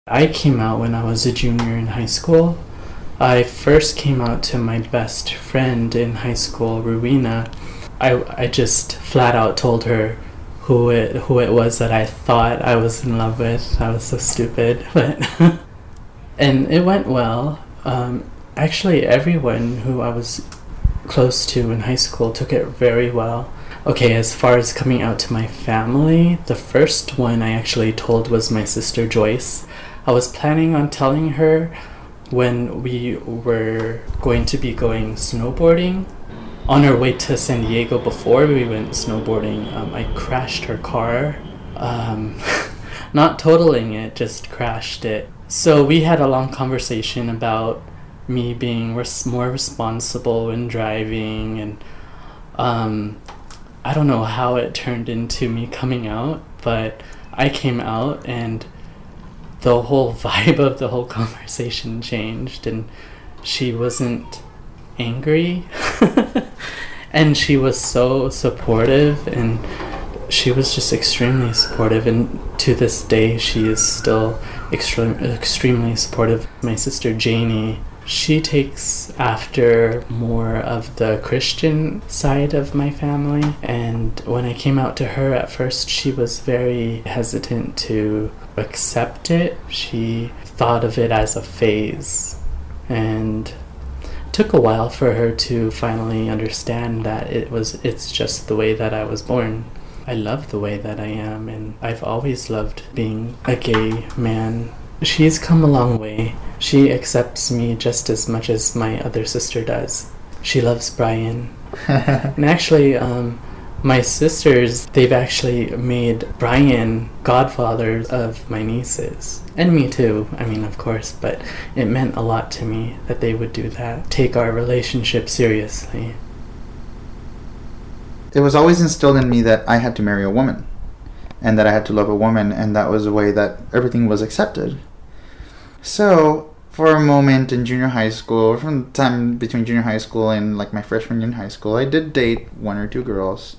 I came out when I was a junior in high school. I first came out to my best friend in high school, Rowena. I just flat out told her who it was that I thought I was in love with. I was so stupid, but and it went well. Actually, everyone who I was close to in high school took it very well. Okay, as far as coming out to my family, the first one I actually told was my sister Joyce. I was planning on telling her when we were going to be going snowboarding. On our way to San Diego before we went snowboarding, I crashed her car. Not totaling it, just crashed it. So we had a long conversation about me being more responsible in driving, and I don't know how it turned into me coming out, but I came out and the whole vibe of the whole conversation changed, and she wasn't angry and she was so supportive, and she was just extremely supportive, and to this day she is still extremely supportive. My sister Janie, she takes after more of the Christian side of my family, and when I came out to her at first, she was very hesitant to accept it. She thought of it as a phase, and it took a while for her to finally understand that it's just the way that I was born. I love the way that I am, and I've always loved being a gay man. She's come a long way. She accepts me just as much as my other sister does. She loves Bryan. And actually, my sisters, they've actually made Bryan godfather of my nieces. And me too, I mean, of course, but it meant a lot to me that they would do that, take our relationship seriously. It was always instilled in me that I had to marry a woman, and that I had to love a woman, and that was the way that everything was accepted. So, for a moment in junior high school, from the time between junior high school and like my freshman year in high school, I did date one or two girls.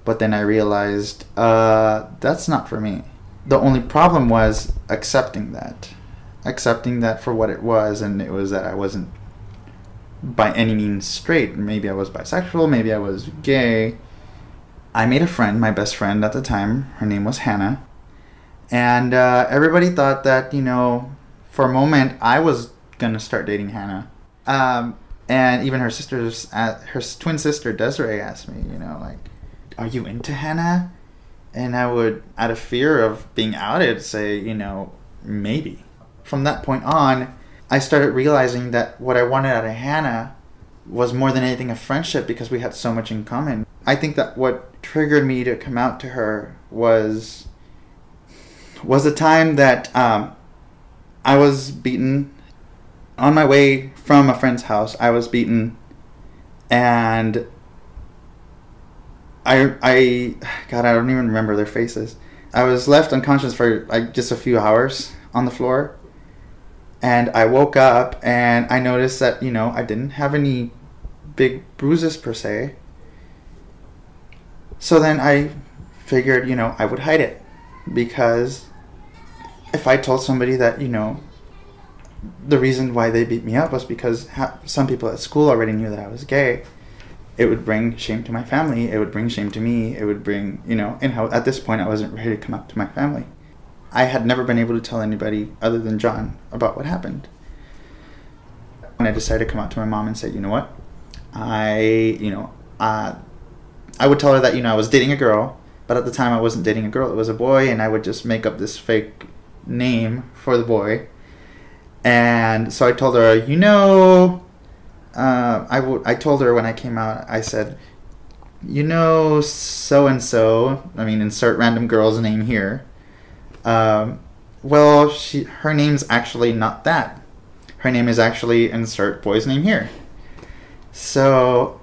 But then I realized, that's not for me. The only problem was accepting that for what it was, and it was that I wasn't by any means straight. Maybe I was bisexual, maybe I was gay. I made a friend, my best friend at the time. Her name was Hannah. And everybody thought that, for a moment, I was going to start dating Hannah. And even her twin sister, Desiree, asked me, are you into Hannah? And I would, out of fear of being outed, say, maybe. From that point on, I started realizing that what I wanted out of Hannah was more than anything a friendship, because we had so much in common. I think that what triggered me to come out to her was a time that I was beaten. On my way from a friend's house, I was beaten, and God, I don't even remember their faces. I was left unconscious for just a few hours on the floor. And I woke up and I noticed that, I didn't have any big bruises per se. So then I figured, I would hide it. Because if I told somebody that, the reason why they beat me up was because some people at school already knew that I was gay, it would bring shame to my family. It would bring shame to me. It would bring, and how at this point I wasn't ready to come out to my family. I had never been able to tell anybody other than John about what happened. When I decided to come out to my mom and say, you know what, I would tell her that, I was dating a girl, but at the time I wasn't dating a girl, it was a boy, and I would just make up this fake name for the boy. And so I told her, I told her when I came out, I said, so-and-so, insert random girl's name here. Well, her name's actually not that. Her name is actually insert boy's name here. So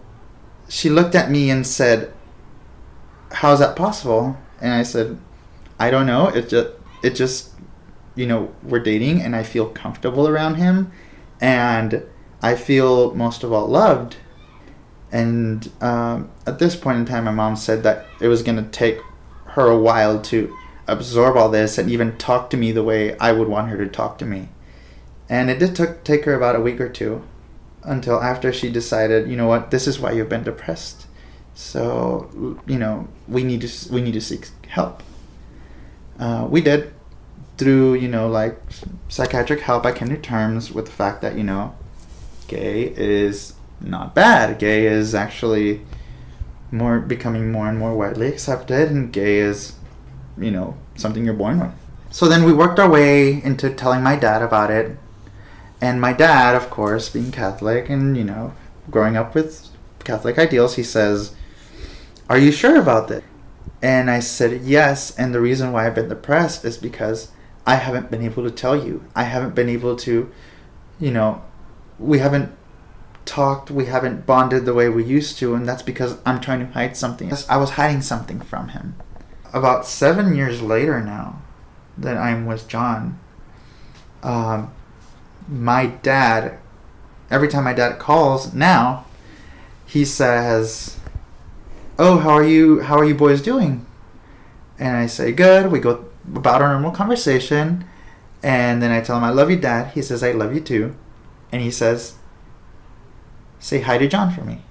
she looked at me and said, how's that possible? And I said, I don't know. It just, we're dating and I feel comfortable around him, and I feel most of all loved. And at this point in time, my mom said that it was going to take her a while to absorb all this and even talk to me the way I would want her to talk to me. And it did take her about a week or two until after she decided, you know what, this is why you've been depressed. So, you know, we need to seek help. We did. Through, you know, like psychiatric help, I came to terms with the fact that, you know, gay is not bad. Gay is actually becoming more and more widely accepted, and gay is, you know, something you're born with. So then we worked our way into telling my dad about it. And my dad, of course, being Catholic and, you know, growing up with Catholic ideals, he says, "Are you sure about this?" And I said, "Yes, and the reason why I've been depressed is because I haven't been able to tell you. I haven't been able to, you know, we haven't talked, we haven't bonded the way we used to, and that's because I'm trying to hide something." I was hiding something from him. About 7 years later now that I'm with John, my dad, every time my dad calls now, he says, "Oh, how are you boys doing?" And I say, "Good." We go about our normal conversation, and then I tell him, "I love you, Dad." He says, "I love you too." And he says, "Say hi to John for me."